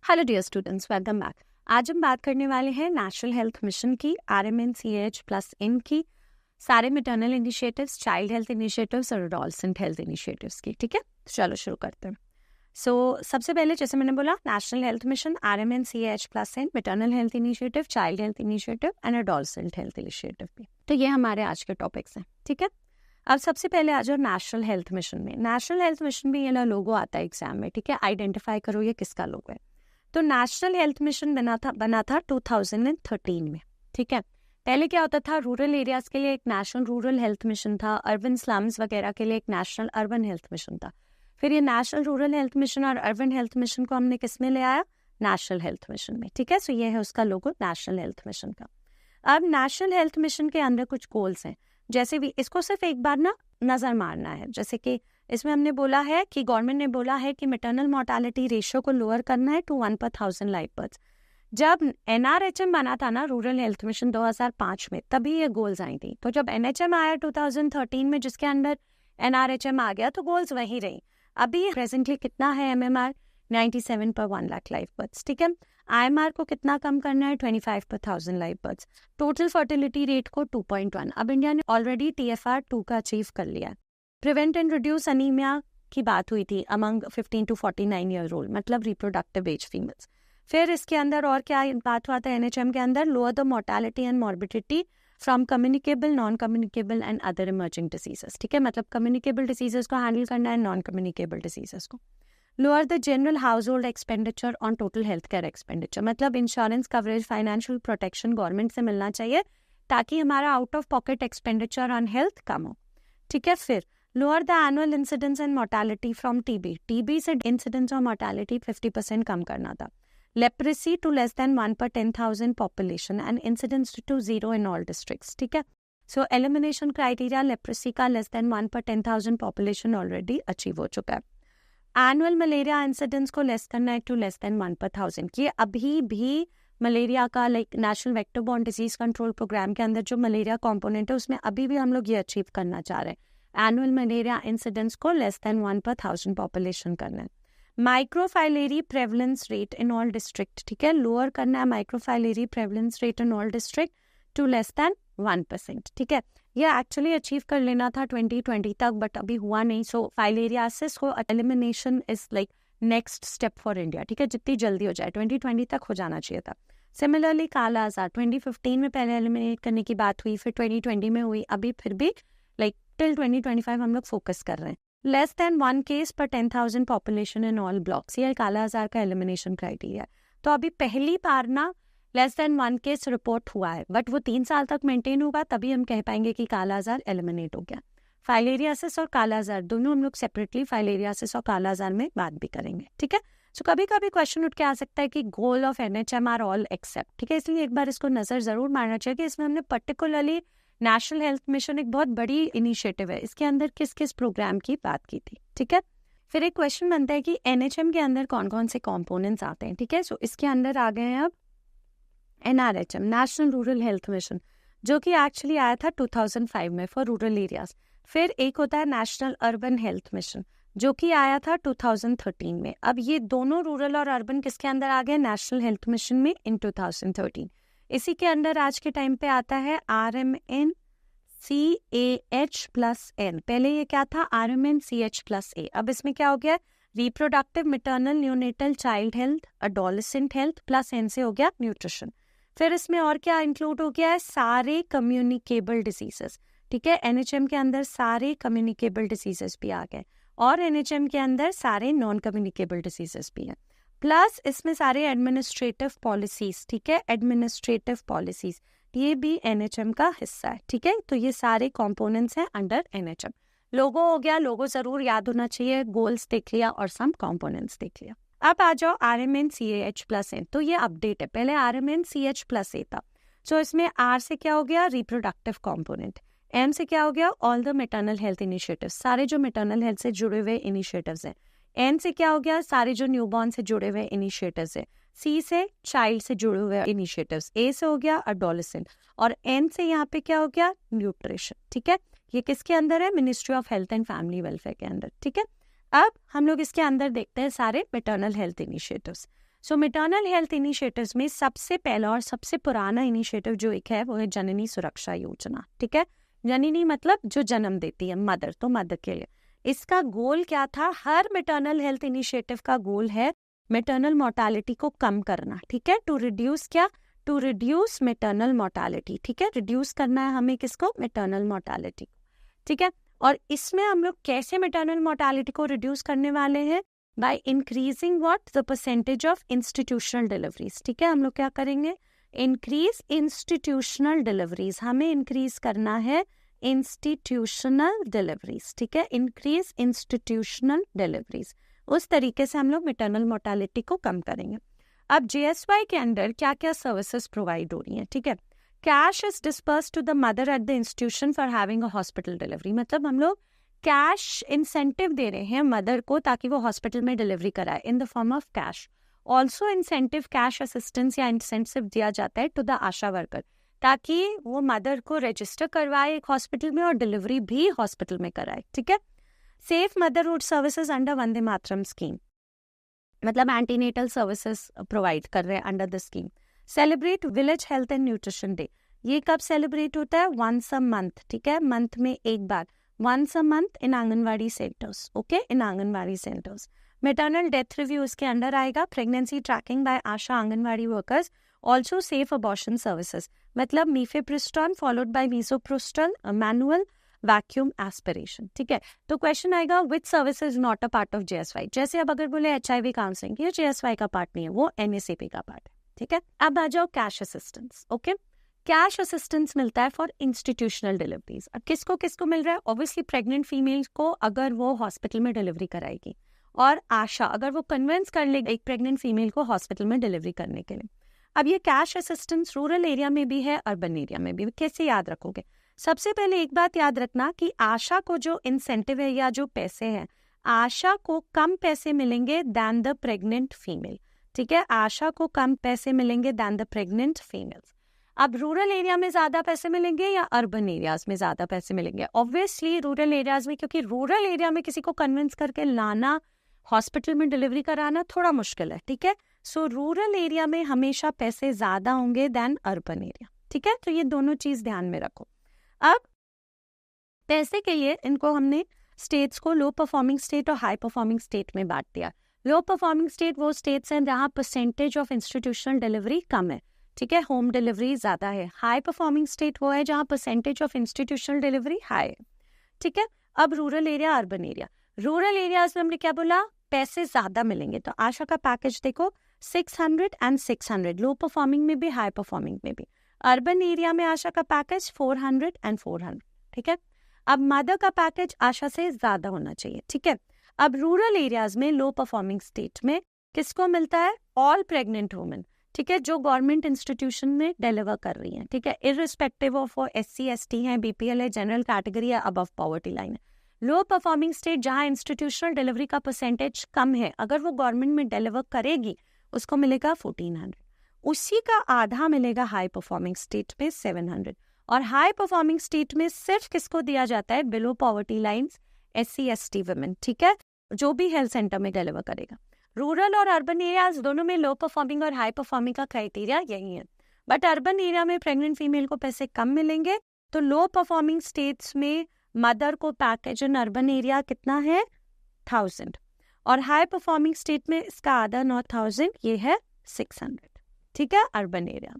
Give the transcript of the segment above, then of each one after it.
Hello dear students, welcome back. आज हम बात करने वाले हैं नेशनल हेल्थ मिशन की, RMNCH+N की, सारे maternal initiatives, child health initiatives और एडोलसेंट हेल्थ इनिशिएटिव्स की। ठीक है, चलो शुरू करते हैं। सबसे पहले जैसे मैंने बोला, national health mission, RMNCH+N, maternal health initiative, child health initiative and adolescent health initiative भी। तो ये हमारे आज के टॉपिक्स हैं। ठीक है, अब सबसे पहले आ जाओ नेशनल हेल्थ मिशन में। नेशनल हेल्थ मिशन में ये लोगो आता है एग्जाम में। ठीक है, आइडेंटिफाई करो ये किसका लोगो है। तो नेशनल हेल्थ मिशन बना था 2013 में। ठीक है, पहले क्या होता था, रूरल एरियाज के लिए एक नेशनल रूरल हेल्थ मिशन था, अर्बन स्लम्स वगैरह के लिए एक नेशनल अर्बन हेल्थ मिशन था। फिर ये नेशनल रूरल हेल्थ मिशन और अर्बन हेल्थ मिशन को हमने किस में ले आया, नेशनल हेल्थ मिशन में। ठीक है, सो ये है उसका लोगो नेशनल हेल्थ मिशन का। अब नेशनल हेल्थ मिशन के अंदर कुछ गोल्स हैं, जैसे भी इसको सिर्फ एक बार ना नजर मारना है। जैसे कि इसमें हमने बोला है कि गवर्नमेंट ने बोला है कि मैटरनल मोर्टालिटी रेशियो को लोअर करना है टू 1/1000 लाइव बर्थ्स। जब NRHM बना था ना, रूरल हेल्थ मिशन 2005 में, तभी ये गोल्स आई थी। तो जब NHM आया 2013 में, जिसके अंदर NRHM आ गया, तो गोल्स वही रही। अभी प्रेजेंटली कितना है MMR, 97 per 1 lakh live births. ठीक है, IMR को कितना कम करना है, 25 per 1000 live births. Total fertility rate को 2.1। अब इंडिया ने ऑलरेडी TFR 2 का अचीव कर लिया। प्रिवेंट एंड रिड्यूस अनीमिया की बात हुई थी अमंग 15 to 49 ईयर ओल्ड, मतलब रिप्रोडक्टिव एज फीमेल्स। फिर इसके अंदर और क्या बात हुआ था NHM के अंदर, lower the mortality and morbidity from communicable, non communicable and other emerging diseases. ठीक है, मतलब कम्युनिकेबल डिसीजेस को हैंडल करना है, नॉन कम्युनिकेबल डिसीजेस को। Lower the general household expenditure on total health care expenditure, मतलब insurance coverage, financial protection government से मिलना चाहिए ताकि हमारा out of pocket expenditure on health कम हो। ठीक है, फिर lower the annual incidence and mortality from TB से इंसिडेंस और मोर्टालिटी 50% कम करना था। Leprosy to less than 1 per 10,000 population and incidence to 0 in all districts. ठीक है, सो एलिमिनेशन क्राइटेरिया लेप्रेसी का less than 1 per 10,000 population already achieve हो चुका है। एनुअल मलेरिया इंसिडेंस को लेस करना है टू लेस देन 1 per 1000। ये अभी भी मलेरिया का national vector borne disease control programme के अंदर जो मलेरिया कॉम्पोनेंट है, उसमें अभी भी हम लोग ये अचीव करना चाह रहे हैं। एनुअल मलेरिया इंसिडेंस को लेस देन 1 per 1000 पॉपुलेशन करना है। Microfilaria prevalence rate in all district, ठीक है, लोअर करना है microfilaria prevalence rate in all district to less than 1%। ठीक है, ये एक्चुअली अचीव कर लेना था 2020 तक, बट अभी हुआ नहीं। सो फाइलेरियासिस को elimination is like next step for India. ठीक है, जितनी जल्दी हो जाए, 2020 तक हो जाना चाहिए था। सिमिलरली काला आजार 2015 में पहले एलिमिनेट करने की बात हुई, फिर 2020 में हुई, अभी फिर भी टिल 2025 हम लोग फोकस कर रहे हैं। लेस देन 1 केस पर 10,000 पॉपुलेशन इन ऑल ब्लॉक्स, ये काला आजार का एलिमिनेशन क्राइटेरिया है। तो अभी पहली बार ना लेस देन 1 केस रिपोर्ट हुआ है, बट वो 3 साल तक मेंटेन होगा, तभी हम कह पाएंगे कि काला आजार एलिमिनेट हो गया। फाइलेरियासिस और काला आजार दोनों हम लोग सेपरेटली फाइलेरियासिस और काला आजार में बात भी करेंगे। ठीक है, सो कभी कभी क्वेश्चन उठ के आ सकता है कि goal of NHM are all except. ठीक है, इसलिए एक बार इसको नजर जरूर मारना चाहिए कि इसमें हमने पर्टिकुलरली नेशनल हेल्थ मिशन एक बहुत बड़ी इनिशिएटिव है, इसके अंदर किस किस प्रोग्राम की बात की थी। ठीक है, फिर एक क्वेश्चन बनता है कि NHM के अंदर कौन कौन से कंपोनेंट्स आते हैं। ठीक है, सो इसके अंदर आ गए हैं अब NRHM, national rural health mission, जो कि एक्चुअली आया था 2005 में फॉर रूरल एरियाज। फिर एक होता है नेशनल अर्बन हेल्थ मिशन, जो कि आया था 2013 में। अब ये दोनों रूरल और अर्बन किसके अंदर आ गए, नेशनल हेल्थ मिशन में इन 2013। इसी के अंदर आज के टाइम पे आता है RMNCH+N। पहले ये क्या था, RMNCH+A। अब इसमें क्या हो गया, reproductive, maternal, neonatal, child health, adolescent health, plus N से हो गया न्यूट्रिशन। फिर इसमें और क्या इंक्लूड हो गया है, सारे कम्युनिकेबल डिजीजेस। ठीक है, NHM के अंदर सारे कम्युनिकेबल डिजीजेस भी आ गए और NHM के अंदर सारे नॉन कम्युनिकेबल डिजीजेस भी हैं। प्लस इसमें सारे एडमिनिस्ट्रेटिव पॉलिसीज, ठीक है, एडमिनिस्ट्रेटिव पॉलिसीज, ये भी NHM का हिस्सा है। ठीक है, तो ये सारे कंपोनेंट्स हैं अंडर NHM। लोगो हो गया, लोगो जरूर याद होना चाहिए, गोल्स देख लिया और सम कंपोनेंट्स देख लिया। अब आ जाओ RMNCH+N। तो ये अपडेट है, पहले RMNCH+A था। सो इसमें R से क्या हो गया, रिप्रोडक्टिव कंपोनेंट। M से क्या हो गया, all the maternal health initiatives, सारे जो मैटरनल हेल्थ से जुड़े हुए इनिशिएटिव्स हैं। N से क्या हो गया, सारे जो न्यूबॉर्न से जुड़े हुए इनिशिएटिव्स है। C से चाइल्ड से जुड़े हुए इनिशिएटिव्स। A से हो गया एडोलेसेंट और N से यहाँ पे क्या हो गया, न्यूट्रिशन। ठीक है, ये किसके अंदर है, ministry of health and family welfare के अंदर। ठीक है, अब हम लोग इसके अंदर देखते हैं सारे मैटरनल हेल्थ इनिशिएटिव्स। सो मैटरनल हेल्थ इनिशिएटिव्स में सबसे पहला और सबसे पुराना इनिशिएटिव जो एक है वो है जननी सुरक्षा योजना, ठीक है। जननी मतलब जो जन्म देती है, मदर, तो मदर के लिए इसका गोल क्या था? हर मैटरनल हेल्थ इनिशिएटिव का गोल है मैटरनल मोर्टालिटी को कम करना, ठीक है। टू रिड्यूस क्या? टू रिड्यूस मैटरनल मोर्टालिटी, ठीक है। रिड्यूस करना है हमें किसको? मैटरनल मोर्टालिटी, ठीक है। और इसमें हम लोग कैसे मैटरनल मोर्टालिटी को रिड्यूस करने वाले हैं? By increasing what? The percentage of institutional deliveries, ठीक है। हम लोग क्या करेंगे? इंक्रीज इंस्टीट्यूशनल डिलीवरीज, हमें इंक्रीज करना है इंस्टीट्यूशनल डिलीवरीज, ठीक है। इंक्रीज इंस्टीट्यूशनल डिलीवरीज, उस तरीके से हम लोग मैटरनल मोर्टालिटी को कम करेंगे। अब JSY के अंदर क्या क्या सर्विसेज प्रोवाइड हो रही हैं, ठीक है। Cash is disperse to the mother at the institution for having a hospital delivery, मतलब हम लोग कैश इंसेंटिव दे रहे हैं मदर को ताकि वो हॉस्पिटल में डिलीवरी कराए in the form of cash. Also incentive cash assistance या इंसेंटिव दिया जाता है टू द आशा वर्कर ताकि वो मदर को रजिस्टर करवाए एक हॉस्पिटल में और डिलीवरी भी हॉस्पिटल में कराए, ठीक है। Safe motherhood services under Vande Mataram scheme, मतलब एंटीनेटल सर्विसेज प्रोवाइड कर रहे हैं under the scheme. Celebrate village health and nutrition day, ये कब सेलिब्रेट होता है? वंस अ मंथ, ठीक है। मंथ में एक बार, once a month in anganwadi centres, okay, in anganwadi centres. Maternal death review इसके अंडर आएगा। Pregnancy tracking by ASHA anganwadi workers, also safe abortion services, मतलब mifepristone followed by misoprostol manual vacuum aspiration, ठीक है। तो क्वेश्चन आएगा which service is not a part of JSY। जैसे अब अगर बोले HIV काउंसलिंग, ये JSY का पार्ट नहीं है, वो NACP का पार्ट है, ठीक है। अब आ जाओ cash assistance, okay. Cash assistance मिलता है फॉर इंस्टीट्यूशनल डिलीवरीज। अब किसको किसको मिल रहा है? ऑब्वियसली प्रेग्नेंट फीमेल को अगर वो हॉस्पिटल में डिलीवरी कराएगी, और आशा अगर वो कन्विंस कर लेगी एक प्रेग्नेंट फीमेल को हॉस्पिटल में डिलीवरी करने के लिए। अब ये कैश असिस्टेंस रूरल एरिया में भी है, अर्बन एरिया में भी। कैसे याद रखोगे? सबसे पहले एक बात याद रखना कि आशा को जो इंसेंटिव है या जो पैसे हैं, आशा को कम पैसे मिलेंगे दैन द प्रेग्नेंट फीमेल, ठीक है। आशा को कम पैसे मिलेंगे दैन द प्रेग्नेंट फीमेल्स। अब रूरल एरिया में ज्यादा पैसे मिलेंगे या अर्बन एरियाज में ज्यादा पैसे मिलेंगे? ऑब्वियसली रूरल एरियाज में, क्योंकि रूरल एरिया में किसी को कन्विंस करके लाना हॉस्पिटल में डिलीवरी कराना थोड़ा मुश्किल है, ठीक है। सो रूरल एरिया में हमेशा पैसे ज्यादा होंगे दैन अर्बन एरिया, ठीक है। तो ये दोनों चीज ध्यान में रखो। अब पैसे के लिए इनको हमने स्टेट्स को लो परफॉर्मिंग स्टेट और हाई परफॉर्मिंग स्टेट में बांट दिया। लो परफॉर्मिंग स्टेट वो स्टेट्स हैं जहां परसेंटेज ऑफ इंस्टीट्यूशनल डिलीवरी कम है, ठीक है, होम डिलीवरी ज्यादा है। हाई परफॉर्मिंग स्टेट वो है जहां percentage of institutional delivery high है, ठीक है। अब rural area, urban area. Rural areas में हमने क्या बोला? पैसे ज्यादा मिलेंगे। तो आशा का पैकेज देखो 600 एंड 600, लो परफॉर्मिंग में भी हाई परफॉर्मिंग में भी। अर्बन एरिया में आशा का पैकेज 400 एंड 400, ठीक है। अब मदर का पैकेज आशा से ज्यादा होना चाहिए, ठीक है। अब रूरल एरियाज में लो परफॉर्मिंग स्टेट में किसको मिलता है? ऑल प्रेग्नेंट वुमेन, ठीक है, जो गवर्नमेंट इंस्टीट्यूशन में डिलीवर कर रही हैं, ठीक है, इररिस्पेक्टिव ऑफ वो SC ST है, BPL है, जनरल कैटेगरी है, अबव पॉवर्टी लाइन है। लो परफॉर्मिंग स्टेट जहां इंस्टीट्यूशनल डिलीवरी का परसेंटेज कम है, अगर वो गवर्नमेंट में डिलीवर करेगी उसको मिलेगा 1400, उसी का आधा मिलेगा हाई परफॉर्मिंग स्टेट में 700। और हाई परफॉर्मिंग स्टेट में सिर्फ किसको दिया जाता है? Below poverty lines, SC ST women, ठीक है, जो भी हेल्थ सेंटर में डिलीवर करेगा। रूरल और अर्बन एरियाज दोनों में लो परफॉर्मिंग और हाई परफॉर्मिंग का क्राइटेरिया यही है। बट अर्बन एरिया में प्रेग्नेंट फीमेल को पैसे कम मिलेंगे, तो लो परफॉर्मिंग स्टेट्स में मदर को पैकेज इन अर्बन एरिया कितना है? 1000, और हाई परफॉर्मिंग स्टेट में इसका आधा 9000, ये है 600, ठीक है, urban area.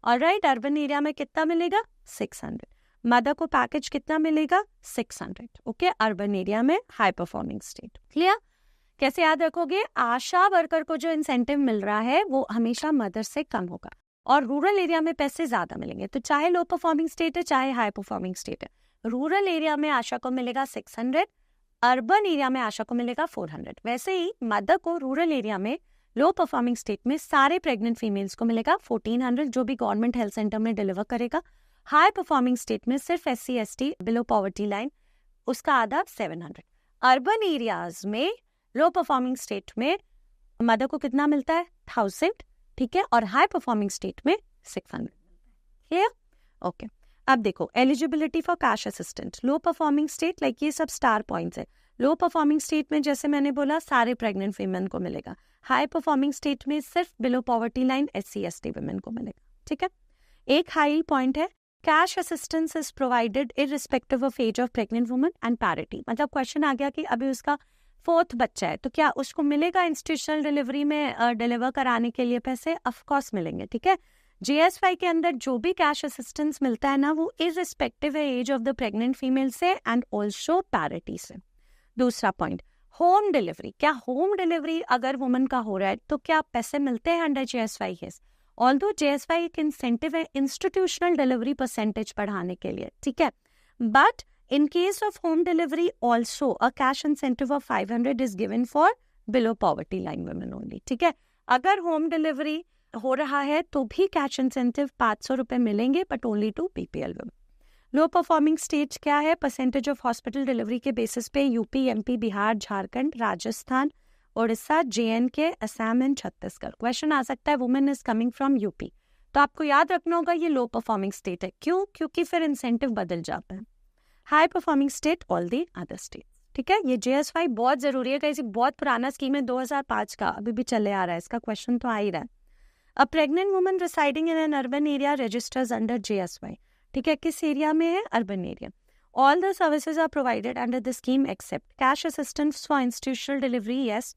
Alright, urban area में कितना मिलेगा? 600। मदर को पैकेज कितना मिलेगा? 600, ओके, अर्बन एरिया में हाई परफॉर्मिंग स्टेट। क्लियर? कैसे याद रखोगे? आशा वर्कर को जो इंसेंटिव मिल रहा है वो हमेशा मदर से कम होगा, और रूरल एरिया में पैसे ज्यादा मिलेंगे। तो चाहे लो परफॉर्मिंग स्टेट है चाहे हाई परफॉर्मिंग स्टेट है, रूरल एरिया में आशा को मिलेगा 600, अर्बन एरिया में आशा को मिलेगा 400। वैसे ही मदर को रूरल एरिया में लो परफॉर्मिंग स्टेट में सारे प्रेग्नेंट फीमेल्स को मिलेगा 1400, जो भी गवर्नमेंट हेल्थ सेंटर में डिलीवर करेगा। हाई परफॉर्मिंग स्टेट में सिर्फ SC ST below poverty line, उसका आधा 700। अर्बन एरियाज में लो परफॉर्मिंग स्टेट में मदर को कितना मिलता है? 1000, ठीक है, और हाई परफॉर्मिंग स्टेट में 600। क्लियर? ओके। अब देखो eligibility for cash assistant, low performing state, like ये सब स्टार पॉइंट्स है। लो परफॉर्मिंग स्टेट में जैसे मैंने बोला सारे प्रेग्नेंट वीमेन को मिलेगा। हाई परफॉर्मिंग स्टेट में सिर्फ below poverty line SC/ST women को मिलेगा। ठीक है, एक हाई पॉइंट है, cash assistance is provided irrespective of age of pregnant woman and parity. मतलब क्वेश्चन आ गया कि अभी उसका 4th बच्चा है तो क्या उसको मिलेगा इंस्टीट्यूशनल डिलीवरी में डिलीवर कराने के लिए पैसे? ऑफ कोर्स मिलेंगे। ठीक है, JSY के अंदर जो भी कैश असिस्टेंस मिलता है ना वो इररिस्पेक्टिव है age of the pregnant female से एंड ऑल्सो पैरिटी से। दूसरा पॉइंट, होम डिलीवरी। क्या होम डिलीवरी अगर वुमन का हो रहा है तो क्या पैसे मिलते हैं under JSY? Yes, although JSY एक इंसेंटिव है इंस्टीट्यूशनल डिलीवरी परसेंटेज बढ़ाने के लिए। ठीक है, but in case of home delivery also a cash incentive of 500 is given for below poverty line women only। ठीक है, अगर होम डिलीवरी हो रहा है तो भी कैश इंसेंटिव 500 रुपए मिलेंगे but only to BPL women। Low performing stage क्या है? परसेंटेज ऑफ हॉस्पिटल डिलीवरी के बेसिस पे UP, MP, Bihar, Jharkhand, Rajasthan, Orissa, JNK, Assam and Chhattisgarh. Question आ सकता है women is coming from UP, तो आपको याद रखना होगा ये लो परफॉर्मिंग स्टेट है। क्यों? क्योंकि फिर इंसेंटिव बदल जाता है। High performing state all the other state. ठीक है, ये JSY बहुत जरूरी है, कैसी बहुत पुराना स्कीम है 2005 का, अभी भी चले आ रहा है, इसका क्वेश्चन तो आ ही रहा है। A pregnant woman residing in an urban area registers under JSY। ठीक है, किस एरिया में है? Urban area. All the services are provided under the scheme except cash assistance for institutional delivery. Yes,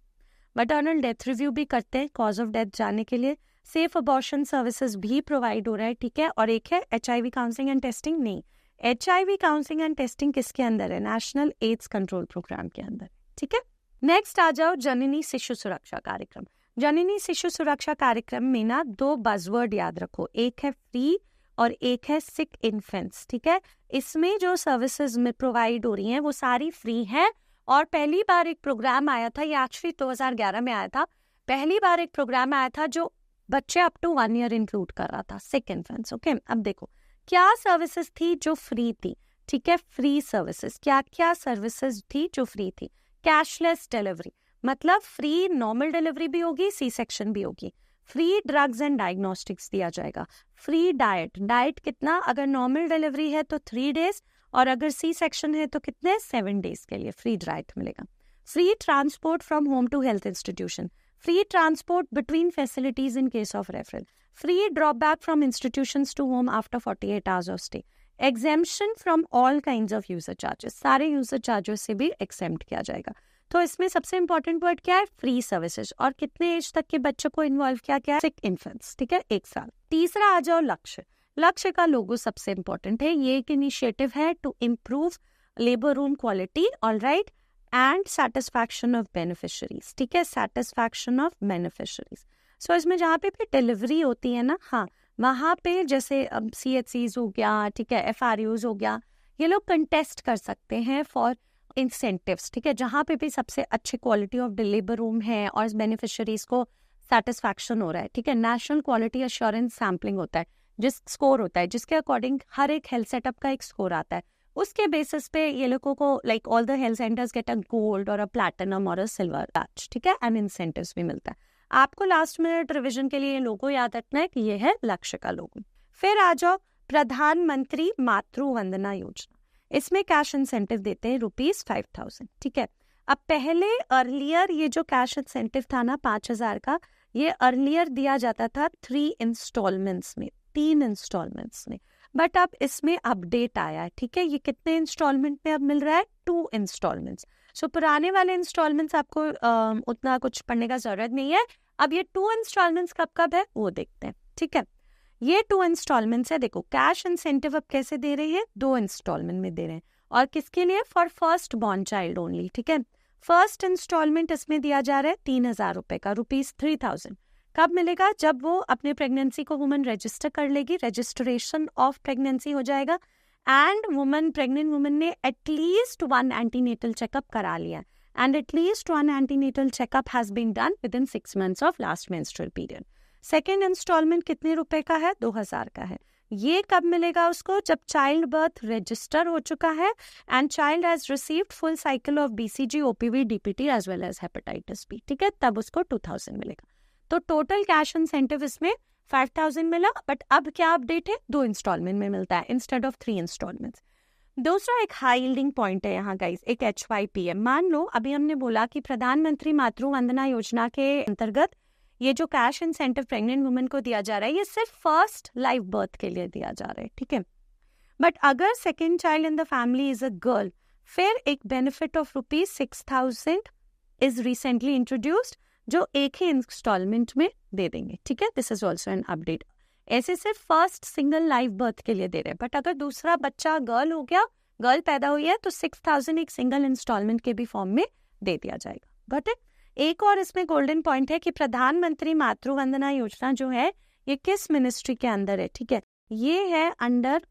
maternal death review भी करते हैं cause of death जानने के लिए। सेफ अबॉर्शन सर्विसेज भी प्रोवाइड हो रहा है। ठीक है, और एक है HIV काउंसलिंग एंड टेस्टिंग। नहीं, HIV काउंसलिंग एंड टेस्टिंग किसके अंदर है? नेशनल एड्स कंट्रोल प्रोग्राम के अंदर। ठीक है, नेक्स्ट आ जाओ जननी शिशु सुरक्षा कार्यक्रम। जननी शिशु सुरक्षा कार्यक्रम में ना 2 बजवर्ड याद रखो, एक है फ्री और एक है सिक इन्फेंट्स। ठीक है, इसमें जो सर्विसेज में प्रोवाइड हो रही हैं वो सारी फ्री हैं और पहली बार एक प्रोग्राम आया था, ये एक्चुअली 2011 में आया था, पहली बार एक प्रोग्राम आया था जो बच्चे अप टू 1 ईयर इंक्लूड कर रहा था, सिक इन्फेंट्स। ओके, अब देखो क्या सर्विसेज थी जो फ्री थी। ठीक है, फ्री सर्विसेज क्या क्या सर्विसेज थी जो फ्री थी? कैशलेस डिलीवरी, मतलब फ्री नॉर्मल डिलीवरी भी होगी, C-सेक्शन भी होगी। फ्री ड्रग्स एंड डायग्नोस्टिक्स दिया जाएगा। फ्री डाइट, डाइट कितना? अगर नॉर्मल डिलीवरी है तो 3 डेज और अगर C-सेक्शन है तो कितने? 7 डेज के लिए फ्री डाइट मिलेगा। Free transport from home to health institution, free transport between facilities in case of referral, free drawback from institutions to home after 48 hours of stay, exemption from all kinds of user charges, सारे user charges से भी exempt किया जाएगा। तो इसमें सबसे important word क्या है? Free services. और कितने एज तक के बच्चों को इन्वॉल्व किया गया है? सिक इन्फेंट्स। ठीक है, 1 साल। तीसरा आ जाओ लक्ष्य। लक्ष्य का लोगो सबसे इंपॉर्टेंट है, ये एक इनिशिएटिव है to improve labour room quality, all right, and satisfaction of beneficiaries. ठीक है, सेटिस्फैक्शन ऑफ बेनिफिशरीज। सो इसमें जहाँ पे भी डिलीवरी होती है ना, हाँ, वहाँ पे जैसे CHCs हो गया, ठीक है, FRUs हो गया, ये लोग कंटेस्ट कर सकते हैं फॉर इंसेंटिव्स। ठीक है, जहाँ पे भी सबसे अच्छे क्वालिटी ऑफ लेबर रूम है और बेनिफिशरीज को सेटिस्फैक्शन हो रहा है। ठीक है, नेशनल क्वालिटी अश्योरेंस सैम्पलिंग होता है, जिस स्कोर होता है जिसके अकॉर्डिंग हर एक हेल्थ सेटअप का एक स्कोर आता है, उसके बेसिस पे ये लोगों को like all the health centres get a gold और अ प्लैटिनम और अ सिल्वर बैच। ठीक है, एंड इंसेंटिव्स भी मिलता है। आपको लास्ट मिनट रिवीजन के लिए लोगो याद रखना है कि ये है लक्ष्य का लोगो। फिर आ जाओ प्रधानमंत्री मातृ वंदना योजना, इसमें कैश इंसेंटिव देते हैं ₹5,000। ठीक है, अब पहले अर्लियर ये जो कैश इंसेंटिव था ना 5,000 का, ये अर्लियर दिया जाता था 3 इंस्टॉलमेंट्स में, 3 इंस्टॉलमेंट्स में, बट अब इसमें अपडेट आया है। ठीक है, ये कितने इंस्टॉलमेंट में अब मिल रहा है? 2 इंस्टॉलमेंट्स। सो पुराने वाले इंस्टॉलमेंट्स आपको उतना कुछ पढ़ने का जरूरत नहीं है। अब ये 2 इंस्टॉलमेंट्स कब कब है वो देखते हैं। ठीक है, ये 2 इंस्टॉलमेंट्स है। देखो कैश इंसेंटिव अब कैसे दे रहे हैं? 2 इंस्टॉलमेंट में दे रहे हैं, और किसके लिए? For first born child only. ठीक है, फर्स्ट इंस्टॉलमेंट इसमें दिया जा रहा है 3,000 रुपए का, ₹3,000। कब मिलेगा? जब वो अपने प्रेगनेंसी को वुमन रजिस्टर कर लेगी, रजिस्ट्रेशन ऑफ प्रेगनेंसी हो जाएगा, एंड प्रेग्नेंट वुमन ने एटलीस्ट 1 एंटीनेटल चेकअप करा लिया, and at least 1 antenatal checkup has been done within 6 months of last menstrual period. Second instalment कितने रुपए का है? 2,000 का है। ये कब मिलेगा उसको? जब चाइल्ड बर्थ रजिस्टर हो चुका है and child has received full cycle of BCG, OPV, DPT as well as hepatitis B। ठीक है, तब उसको 2,000 मिलेगा। तो टोटल कैश इंसेंटिव इसमें 5,000 मिला, बट अब क्या अपडेट है? 2 इंस्टॉलमेंट में मिलता है इंस्टेड ऑफ 3 इंस्टॉलमेंट्स। दूसरा एक हाई यील्डिंग पॉइंट है यहाँ गाइस, एक HYP है। मान लो अभी हमने बोला कि प्रधानमंत्री मातृ वंदना योजना के अंतर्गत ये जो कैश इंसेंटिव प्रेग्नेंट वुमेन को दिया जा रहा है, ये सिर्फ फर्स्ट लाइव बर्थ के लिए दिया जा रहा है, ठीक है। बट अगर second child in the family is a girl, फिर एक benefit of ₹6,000 is recently introduced, जो एक ही इंस्टॉलमेंट में दे देंगे, ठीक है। This is also an update. ऐसे सिर्फ फर्स्ट सिंगल लाइव बर्थ के लिए दे रहे हैं, बट अगर दूसरा बच्चा गर्ल हो गया, गर्ल पैदा हुई है, तो 6,000 एक सिंगल इंस्टॉलमेंट के भी फॉर्म में दे दिया जाएगा। Got it. एक और इसमें गोल्डन पॉइंट है कि प्रधानमंत्री मातृ वंदना योजना जो है ये किस मिनिस्ट्री के अंदर है, ठीक है। ये है under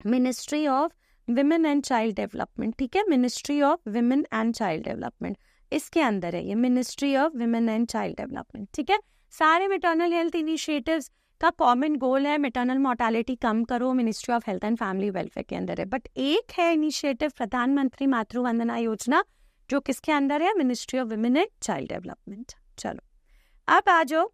ministry of women and child development, ठीक है। Ministry of women and child development इसके अंदर है ये, ministry of women and child development, ठीक है। सारे मैटरनल हेल्थ इनिशिएटिव्स का कॉमन गोल है मैटरनल मोर्टालिटी कम करो, ministry of health and family welfare के अंदर है। बट एक है इनिशिएटिव प्रधानमंत्री मातृ वंदना योजना, जो किसके अंदर है, ministry of women and child development. चलो अब आ जाओ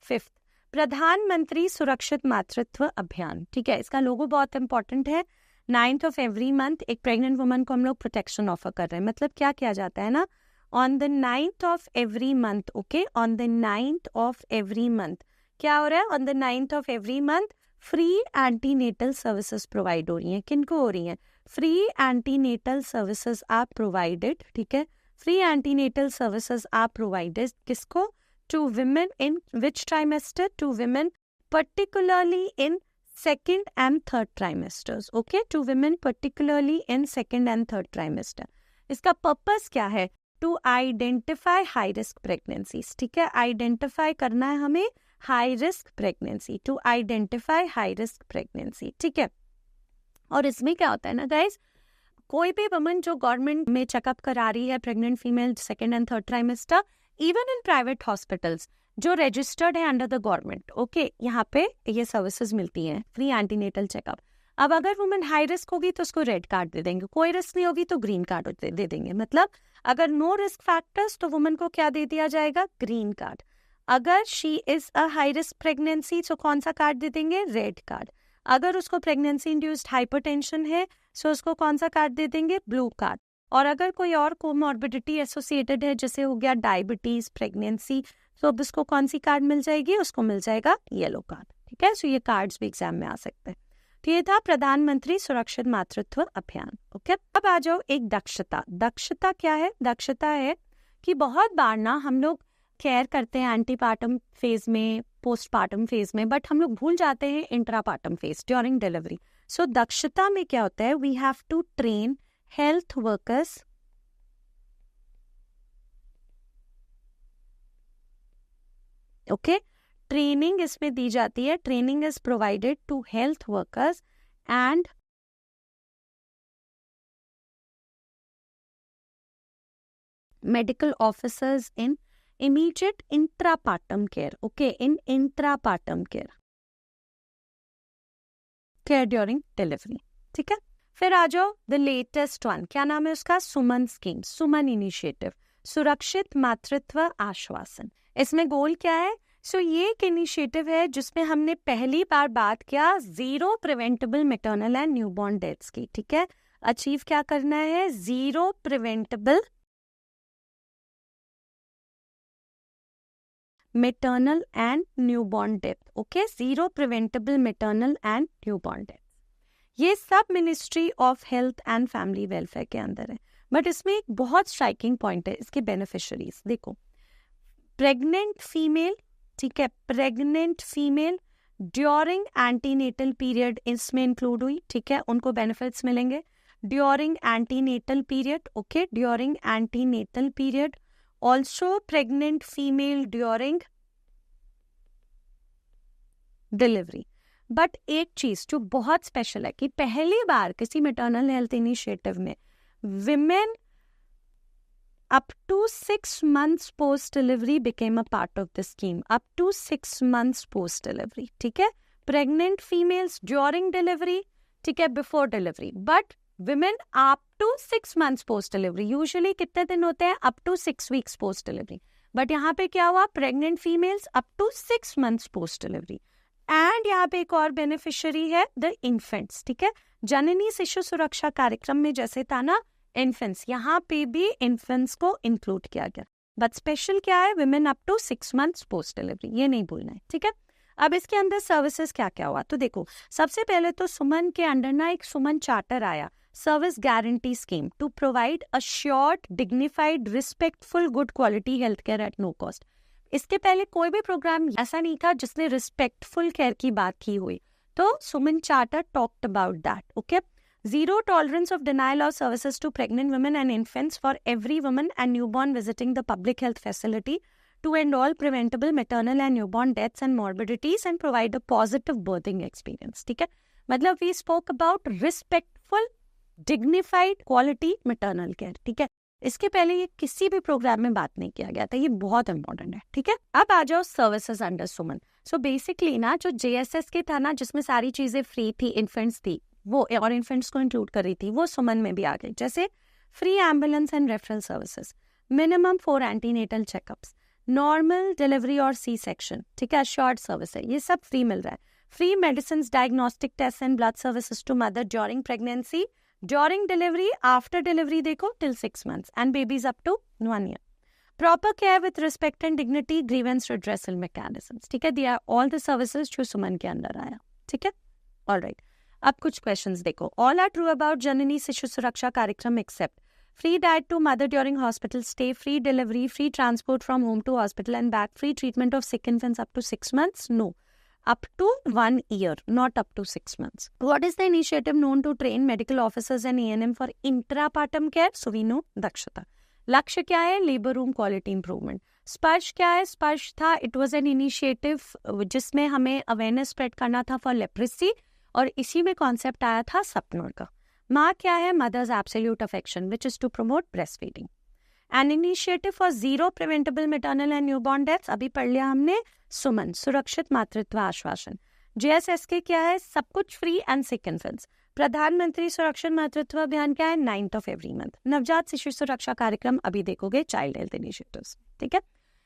फिफ्थ, प्रधानमंत्री सुरक्षित मातृत्व अभियान, ठीक है। इसका लोगो बहुत इंपॉर्टेंट है। 9th of every month एक प्रेग्नेंट वुमन को हम लोग प्रोटेक्शन ऑफर कर रहे हैं। मतलब क्या किया जाता है ना, on the 9th of every month, okay, on the 9th of every month क्या हो रहा है, on the 9th of every month free antenatal services provide हो रही हैं। किनको हो रही हैं, free antenatal services are provided, ठीक है। Free antenatal services are provided किसको, to women in which trimester, to women particularly in second and third trimesters, okay, to women particularly in second and third trimester। इसका purpose क्या है, to identify high risk pregnancies, ठीक है। Identify करना है हमें high risk pregnancy, to identify high risk pregnancy, ठीक है। और इसमें क्या होता है ना गाइस, कोई भी वुमन जो गवर्नमेंट में चेकअप करा रही है, pregnant female second and third trimester, even in private hospitals जो रजिस्टर्ड है अंडर द गवर्नमेंट, ओके, यहाँ पे ये सर्विसेज मिलती हैं, फ्री एंटीनेटल चेकअप। अब अगर वुमेन हाई रिस्क होगी तो उसको रेड कार्ड दे देंगे, कोई रिस्क नहीं होगी तो ग्रीन कार्ड दे देंगे। मतलब अगर नो रिस्क फैक्टर्स तो वुमेन को क्या दे दिया जाएगा, ग्रीन कार्ड। अगर she is a high risk pregnancy तो कौन सा कार्ड दे देंगे, रेड कार्ड। अगर उसको प्रेगनेंसी इंड्यूस्ड हाइपरटेंशन है तो उसको कौन सा कार्ड दे देंगे, ब्लू कार्ड। और अगर कोई और कोमॉर्बिडिटी एसोसिएटेड है, जैसे हो गया डायबिटीज, प्रेगनेंसी, तो अब उसको कौन सी कार्ड मिल जाएगी, उसको मिल जाएगा येलो कार्ड, ठीक है। सो ये कार्ड्स भी एग्जाम में आ सकते हैं। तो ये था प्रधानमंत्री सुरक्षित मातृत्व अभियान, ओके। अब आ जाओ एक दक्षता। दक्षता क्या है, दक्षता है कि बहुत बार ना हम लोग केयर करते हैं एंटीपार्टम फेज में, पोस्टपार्टम फेज में, बट हम लोग भूल जाते हैं intrapartum phase, during delivery. So Dakshata में क्या होता है, we have to train health workers okay, training इसमें दी जाती है। Training is provided to health workers and medical officers in immediate intrapartum care, okay, in intrapartum care during delivery, ठीक है। फिर आ जाओ द लेटेस्ट वन, क्या नाम है उसका, सुमन स्कीम, सुमन इनिशिएटिव, सुरक्षित मातृत्व आश्वासन। इसमें गोल क्या है, सो ये एक इनिशिएटिव है जिसमें हमने पहली बार बात किया zero preventable maternal and newborn deaths की, ठीक है। अचीव क्या करना है, zero preventable maternal and newborn death, okay, zero preventable maternal and newborn death. ये सब ministry of health and family welfare के अंदर है। बट इसमें एक बहुत स्ट्राइकिंग पॉइंट है, इसके बेनिफिशियरीज देखो, प्रेग्नेंट फीमेल, ठीक है, pregnant female during antenatal period इसमें इंक्लूड हुई, ठीक है, उनको बेनिफिट्स मिलेंगे during antenatal period, okay, during antenatal period, also pregnant female during delivery. But एक चीज जो बहुत स्पेशल है कि पहली बार किसी मैटरनल हेल्थ इनिशिएटिव में women up to 6 months post delivery became a part of the scheme, up to 6 months post delivery, ठीक है। pregnant females during delivery, ठीक है, before delivery, but women up to 6 months post delivery, usually कितने दिन होते हैं, up to 6 weeks post delivery, but यहाँ पे क्या हुआ, pregnant females up to 6 months post delivery। And यहाँ पे एक और बेनिफिशियरी है द इन्फेंट्स, ठीक है, जननी शिशु सुरक्षा कार्यक्रम में जैसे था ना इन्फेंट्स, यहाँ पे भी इन्फेंट्स को इंक्लूड किया गया, बट स्पेशल क्या है, women up to 6 months post delivery, ये नहीं भूलना है, ठीक है। अब इसके अंदर सर्विसेज क्या क्या हुआ, तो देखो सबसे पहले तो सुमन के अंडर ना एक सुमन चार्टर आया, service guarantee scheme to provide assured dignified respectful good quality health care at no cost. इसके पहले कोई भी प्रोग्राम ऐसा नहीं था जिसने रिस्पेक्टफुल केयर की बात की हुई, तो SUMAN charter talked about that, okay. Zero tolerance of denial of services to pregnant women and infants for every woman and newborn visiting the public health facility to end all preventable maternal and newborn deaths and morbidities and provide a positive birthing experience, ठीक है। मतलब we spoke about respectful, dignified, quality maternal care, ठीक है। इसके पहले ये किसी भी प्रोग्राम में बात नहीं किया गया था, ये बहुत इंपॉर्टेंट है, ठीक है। अब आ जाओ सर्विसेज अंडर सुमन। सो बेसिकली ना जो JSS के था ना, जिसमें सारी चीजें फ्री थी, इन्फेंट्स थी वो, और इन्फेंट्स को इंक्लूड कर रही थी, वो सुमन में भी आ गई, जैसे free ambulance and referral services, minimum 4 antenatal checkups, normal delivery और सी सेक्शन, ठीक है, शॉर्ट सर्विस है, ये सब फ्री मिल रहा है। Free medicine, diagnostic test and blood services to mother during pregnancy, during delivery, after delivery देखो till 6 months and babies up to 1 year। Proper care with respect and dignity, grievance redressal mechanisms, ठीक है, दिया all the services जो सुमन के अंदर आया, ठीक है। ऑलराइट, अब कुछ क्वेश्चंस देखो। All are true about Janani Shishu Suraksha Karyakram except free diet to mother during hospital stay, free delivery, free transport from home to hospital and back, free treatment of sick infants up to 6 months, no, up to 1 year, not up to 6 months. What is the initiative known to train medical officers and A&M for intrapartum care? So we know Dakshata. लक्ष्य क्या है, labour room quality improvement. स्पर्श क्या है, स्पर्श था, it was an initiative जिसमें हमें अवेयरनेस स्प्रेड करना था फॉर लेप्रेसी, और इसी में कॉन्सेप्ट आया था सपनोर का। माँ क्या है, mothers absolute affection which is to promote breastfeeding. An initiative for zero preventable maternal and newborn deaths, अभी पढ़ लिया हमने, सुमन सुरक्षित मातृत्व आश्वासन। JSSK क्या है, सब कुछ फ्री एंड सिक इन्फेंट्स। प्रधानमंत्री सुरक्षित मातृत्व अभियान क्या है, 9th of every month। नवजात शिशु सुरक्षा कार्यक्रम अभी देखोगे चाइल्ड हेल्थ इनिशिएटिव्स, ठीक है।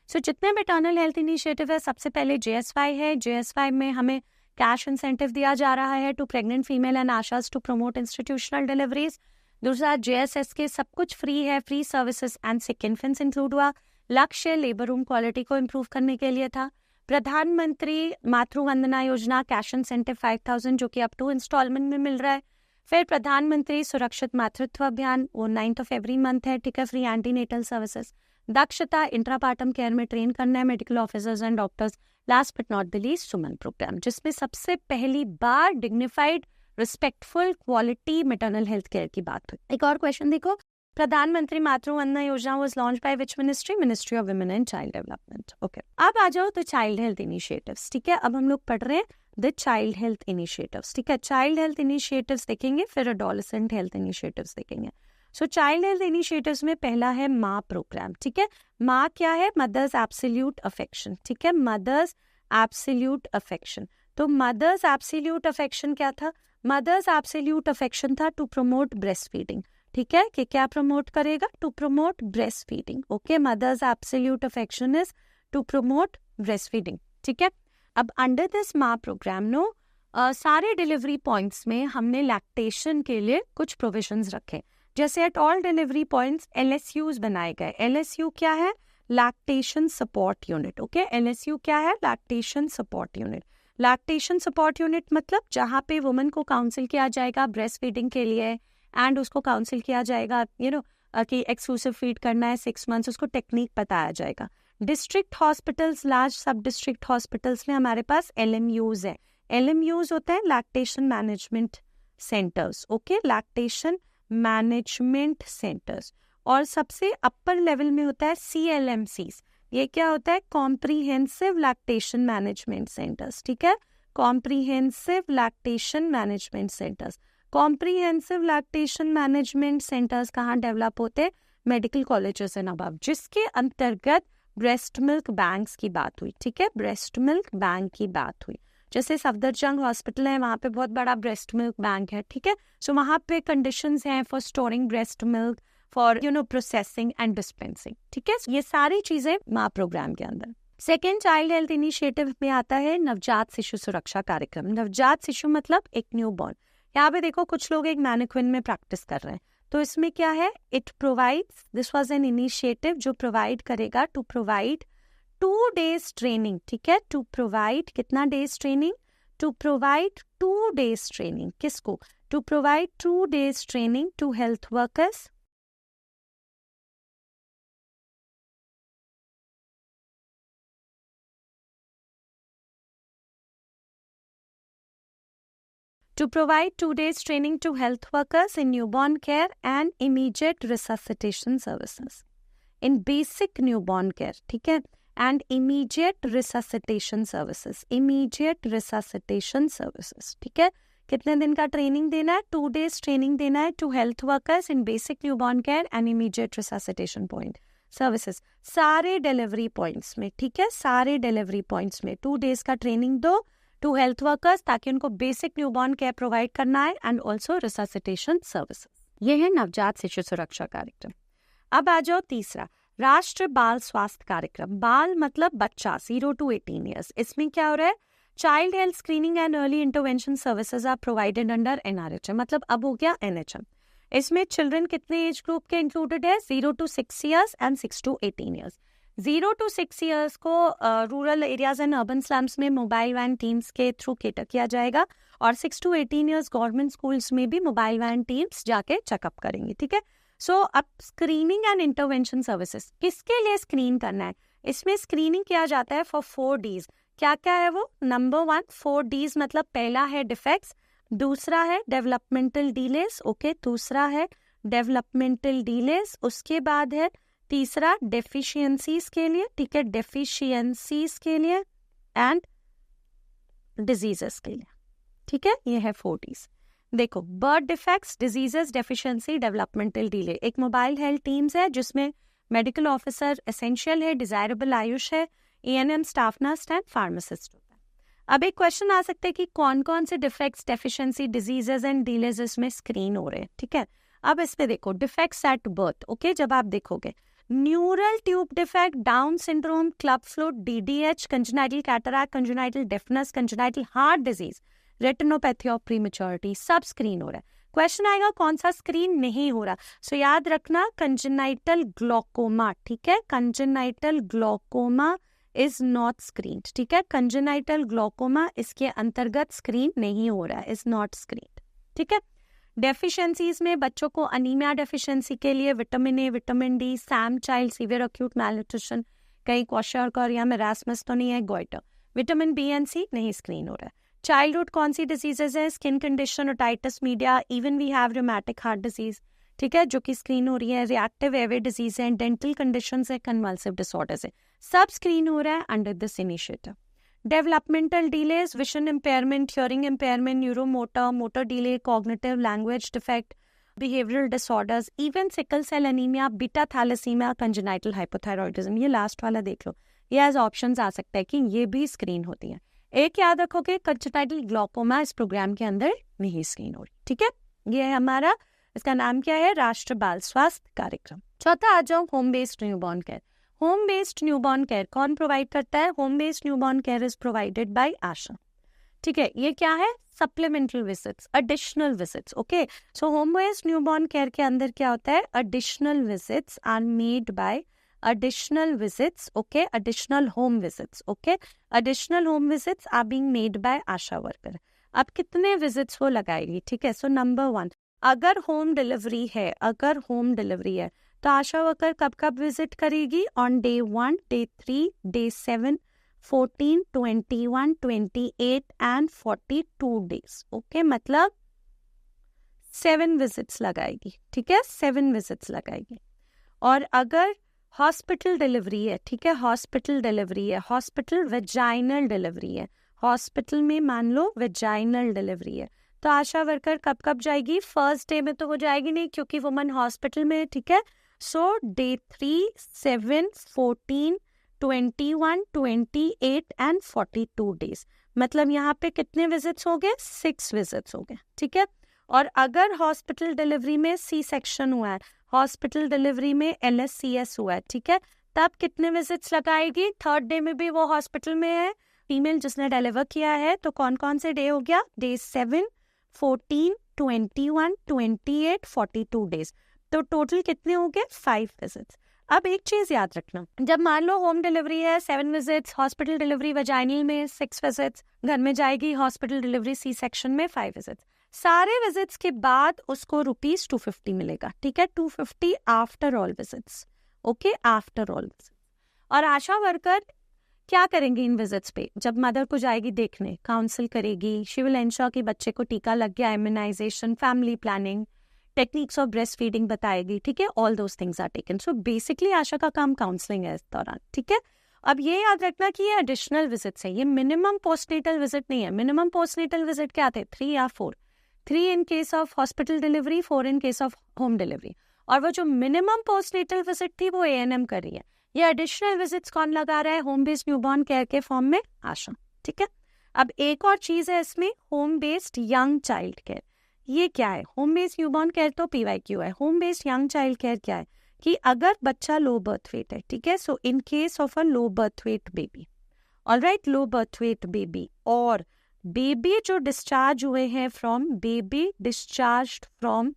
सो जितने मैटरनल हेल्थ इनिशिएटिव है, सबसे पहले JSY है, JSY में हमें कैश इंसेंटिव दिया जा रहा है to pregnant female and ASHAs to promote institutional deliveries. दूसरा JSSK सब कुछ फ्री है, free services and sick infants include हुआ। लक्ष्य लेबर रूम क्वालिटी को इम्प्रूव करने के लिए था। प्रधानमंत्री मातृवंदना योजना कैश इंसेंटिव 5,000 जो कि अप टू इंस्टॉलमेंट में मिल रहा है। फिर प्रधानमंत्री सुरक्षित मातृत्व अभियान, वो 9th of every month है, ठीक है, free antenatal services. Dakshata, intrapartum care में ट्रेन करना है medical officers and doctors. Last but not the least SUMAN programme, जिसमें सबसे पहली बार dignified respectful quality maternal health care की बात हुई। एक और क्वेश्चन देखो, प्रधानमंत्री मातृवंदना योजना was launch by which ministry, ministry of women and child development, okay. अब आ जाओ द चाइल्ड हेल्थ इनिशिएटिव्स, ठीक है। अब हम लोग पढ़ रहे हैं द चाइल्ड हेल्थ इनिशिएटिव्स, ठीक है। चाइल्ड हेल्थ इनिशिएटिव्स देखेंगे, फिर एडोलेसेंट हेल्थ इनिशिएटिव्स देखेंगे। सो चाइल्ड हेल्थ इनिशिएटिव्स में पहला है माँ प्रोग्राम, ठीक है। माँ क्या है, मदर्स एब्सोल्यूट अफेक्शन, ठीक है, मदर्स एब्सोल्यूट अफेक्शन। तो मदर्स एब्सोल्यूट अफेक्शन क्या था, मदर्स एब्सोल्यूट अफेक्शन था टू प्रमोट ब्रेस्ट फीडिंग, ठीक है, कि क्या प्रमोट करेगा, to promote breastfeeding, okay. Mothers absolute affection is to promote breastfeeding, ठीक है। अब under this Maa programme no सारे डिलीवरी पॉइंट्स में हमने लैक्टेशन के लिए कुछ प्रोविजंस रखे, जैसे at all delivery points LSUs बनाए गए। LSU क्या है, lactation support unit, okay. LSU क्या है, lactation support unit. Lactation support unit मतलब जहाँ पे वुमन को काउंसिल किया जाएगा ब्रेस्ट फीडिंग के लिए, एंड उसको काउंसिल किया जाएगा कि एक्सक्लूसिव फीड करना है 6 months, उसको टेक्निक बताया जाएगा। डिस्ट्रिक्ट हॉस्पिटल्स, लार्ज सब डिस्ट्रिक्ट हॉस्पिटल्स में हमारे पास LMUs है। LMUs होते हैं lactation management centres, okay, lactation management centres. और सबसे अपर लेवल में होता है CLMCs, ये क्या होता है, कॉम्प्रीहेंसिव लैक्टेशन मैनेजमेंट सेंटर्स, ठीक है, comprehensive lactation management centres. Comprehensive lactation management centres कहाँ डेवलप होते हैं, मेडिकल कॉलेजेस एंड अबव, जिसके अंतर्गत ब्रेस्ट मिल्क बैंक्स की बात हुई, ठीक है, ब्रेस्ट मिल्क बैंक की बात हुई। जैसे सफदरजंग हॉस्पिटल है, वहाँ पे बहुत बड़ा ब्रेस्ट मिल्क बैंक है, ठीक है। सो वहाँ पे कंडीशंस हैं for storing breast milk, for processing and dispensing, ठीक है। ये सारी चीजें माँ प्रोग्राम के अंदर। सेकेंड चाइल्ड हेल्थ इनिशिएटिव में आता है नवजात शिशु सुरक्षा कार्यक्रम। नवजात शिशु मतलब एक न्यूबॉर्न, यहाँ पे देखो कुछ लोग एक मैनिक्विन में प्रैक्टिस कर रहे हैं, तो इसमें क्या है, it provides, this was an initiative जो प्रोवाइड करेगा, टू प्रोवाइड 2 days ट्रेनिंग, ठीक है, टू प्रोवाइड कितना days training, to provide 2 days training, किसको, to provide 2 days training to health workers, to provide 2 days training to health workers in newborn care and immediate resuscitation services. In basic newborn care, ठीक है, and immediate resuscitation services. Immediate resuscitation services, ठीक है, कितने दिन का training देना है, 2 days training देना है to health workers in basic newborn care and immediate resuscitation point services, सारे डिलीवरी पॉइंट्स में, ठीक है, सारे डिलीवरी पॉइंट्स में 2 days का ट्रेनिंग दो टू हेल्थ वर्कर्स ताकि उनको बेसिक न्यूबॉर्न केयर प्रोवाइड करना है एंड ऑल्सो रिससिटेशन सर्विसेज। ये है नवजात शिशु सुरक्षा कार्यक्रम। अब आ जाओ तीसरा, राष्ट्रीय बाल स्वास्थ्य कार्यक्रम। बाल मतलब बच्चा 0 to 18 ईयर्स। इसमें क्या हो रहा है, child health screening and early intervention services are provided under NRHM, मतलब अब हो गया NHM। इसमें चिल्ड्रन कितने एज ग्रुप के इंक्लूडेड है, 0 to 6 years and 6 to 18 years. 0 to 6 years को rural areas and urban slums में मोबाइल वैन टीम्स के थ्रू केटर किया जाएगा, और 6 to 18 ईयर्स गवर्नमेंट स्कूल्स में भी मोबाइल वैन टीम्स जाके चेकअप करेंगी, ठीक है। सो अब स्क्रीनिंग एंड इंटरवेंशन सर्विसेज, किसके लिए स्क्रीन करना है, इसमें स्क्रीनिंग किया जाता है फॉर 4 Ds। क्या क्या है वो, नंबर 1 4 Ds, मतलब पहला है डिफेक्ट्स, दूसरा है डेवलपमेंटल डिलेस, ओके, दूसरा है डेवलपमेंटल डिलेस, उसके बाद है तीसरा डेफिशिएंसीज के लिए, ठीक है, डेफिशिएंसीज के लिए एंड डिजीजेस के लिए, ठीक है, ये है 4 Ds। देखो, birth defects, diseases, deficiency, developmental delay. एक मोबाइल हेल्थ टीम्स है जिसमें मेडिकल ऑफिसर एसेंशियल है, डिजायरेबल आयुष है, ANM staff nurse and pharmacist होता है। अब एक क्वेश्चन आ सकता है कि कौन कौन से defects, deficiency, diseases and delays इसमें स्क्रीन हो रहे हैं, ठीक है। अब इसमें देखो, डिफेक्ट्स एट बर्थ, ओके, जब आप देखोगे neural tube defect, down syndrome, club flute, DDH, congenital cataract, congenital deafness, congenital heart disease, retinopathy of prematurity, सब स्क्रीन हो रहा है। क्वेश्चन आएगा कौन सा स्क्रीन नहीं हो रहा, सो याद रखना कंजेनाइटल ग्लोकोमा, ठीक है, congenital glaucoma is not screen, ठीक है, कंजेनाइटल ग्लोकोमा इसके अंतर्गत स्क्रीन नहीं हो रहा है, इज नॉट स्क्रीन, ठीक है। डेफिशिएंसीज में बच्चों को अनीमिया डेफिशिएंसी के लिए vitamin A, vitamin D, SAM child severe acute malnutrition, कहीं क्वाशरकोरिया में रासमस तो नहीं है, goitre, vitamin B and C नहीं स्क्रीन हो रहा है। चाइल्डहुड कौन सी डिजीजेज है, skin condition, otitis media, even we have rheumatic heart disease, ठीक है, जो कि स्क्रीन हो रही है, रिएक्टिव एयरवे डिजीज है, डेंटल कंडीशंस है, कन्वल्सिव डिसऑर्डर्स है, सब स्क्रीन हो रहा है under this initiative. Developmental delays, vision impairment, hearing impairment, neuromotor, motor delay, cognitive, language defect, behavioural disorders, even sickle cell anaemia, beta thalassaemia, congenital hypothyroidism, ये last वाला देख लो, ये एज ऑप्शंस आ सकता है कि ये भी स्क्रीन होती है। एक याद रखोगे, कंजेनाइटल ग्लोकोमा इस प्रोग्राम के अंदर नहीं स्क्रीन हो रही, ठीक है। ये है हमारा, इसका नाम क्या है, राष्ट्रीय बाल स्वास्थ्य कार्यक्रम। चौथा आ जाओ, home based newborn care. Home based newborn care कौन प्रोवाइड करता है, home based newborn care is provided by ASHA, ठीक है। ये क्या है, supplemental visits, additional visits, okay. So home based newborn care के अंदर क्या होता है, additional visits are made by, additional visits, okay, additional home visits, okay, additional home visits are being made by Asha worker. अब कितने visits वो लगाएगी, ठीक है। सो नंबर 1, अगर होम डिलीवरी है, अगर होम डिलीवरी है तो आशा वर्कर कब कब विजिट करेगी, on day 1, day 3, day 7, 14, 21, 28 and 42 days, okay, मतलब 7 विजिट्स लगाएगी, ठीक है, 7 विजिट्स लगाएगी। और अगर हॉस्पिटल डिलीवरी है, ठीक है, हॉस्पिटल डिलीवरी है, हॉस्पिटल वेजाइनल डिलीवरी है, हॉस्पिटल में मान लो वेजाइनल डिलीवरी है, तो आशा वर्कर कब कब जाएगी, फर्स्ट डे में तो वो जाएगी नहीं क्योंकि वुमन हॉस्पिटल में है, ठीक है। सो डे 3, 7, 14, 21, 28 एंड 42 डेज, मतलब यहाँ पे कितने विजिट्स हो गए, 6 विजिट्स हो गए, ठीक है। और अगर हॉस्पिटल डिलीवरी में C सेक्शन हुआ है, हॉस्पिटल डिलीवरी में LSCS हुआ है, ठीक है, तब कितने विजिट्स लगाएगी, थर्ड डे में भी वो हॉस्पिटल में है फीमेल जिसने डिलीवर किया है, तो कौन कौन से डे हो गया, डे 7, 14, 21, 28, 42 डेज। तो टोटल कितने हो गए? 5 विजिट्स। अब एक चीज याद रखना, जब मान लो होम डिलीवरी है 7 विजिट्स, हॉस्पिटल डिलीवरी वजाइनल में 6 विजिट्स, घर में जाएगी हॉस्पिटल डिलीवरी सी सेक्शन में 5 विजिट्स, सारे विजिट्स के बाद उसको ₹250 मिलेगा, ठीक है? 250 after all visits, okay, after all visits. और आशा वर्कर क्या करेंगे इन विजिट्स पे? जब मदर को जाएगी देखने, काउंसिल करेगी, शी विल एंश्योर कि बच्चे को टीका लग गया, immunisation, family planning, techniques of breastfeeding बताएगी, ठीक है? All those things are taken. So basically ASHA का काम काउंसलिंग है इस दौरान, ठीक है? अब ये याद रखना कि ये एडिशनल विजिट्स है, ये मिनिमम पोस्टनेटल विजिट नहीं है। मिनिमम पोस्टनेटल विजिट क्या थे? 3 या 4, 3 इन case of hospital delivery, 4 in case of home delivery. और वो जो मिनिमम पोस्टनेटल विजिट थी वो ANM कर रही है। ये एडिशनल विजिट्स कौन लगा रहा है? होम बेस्ड न्यूबॉर्न केयर के फॉर्म में आशा, ठीक है? अब एक और चीज है इसमें, home based young child care. ये क्या है? होम बेस्ड न्यूबॉर्न केयर तो PYQ है, home based young child care क्या है? कि अगर बच्चा लो बर्थ वेट है, ठीक है, so in case of a low birth weight baby, alright, low birth weight baby, और बेबी जो डिस्चार्ज हुए हैं from, baby discharged from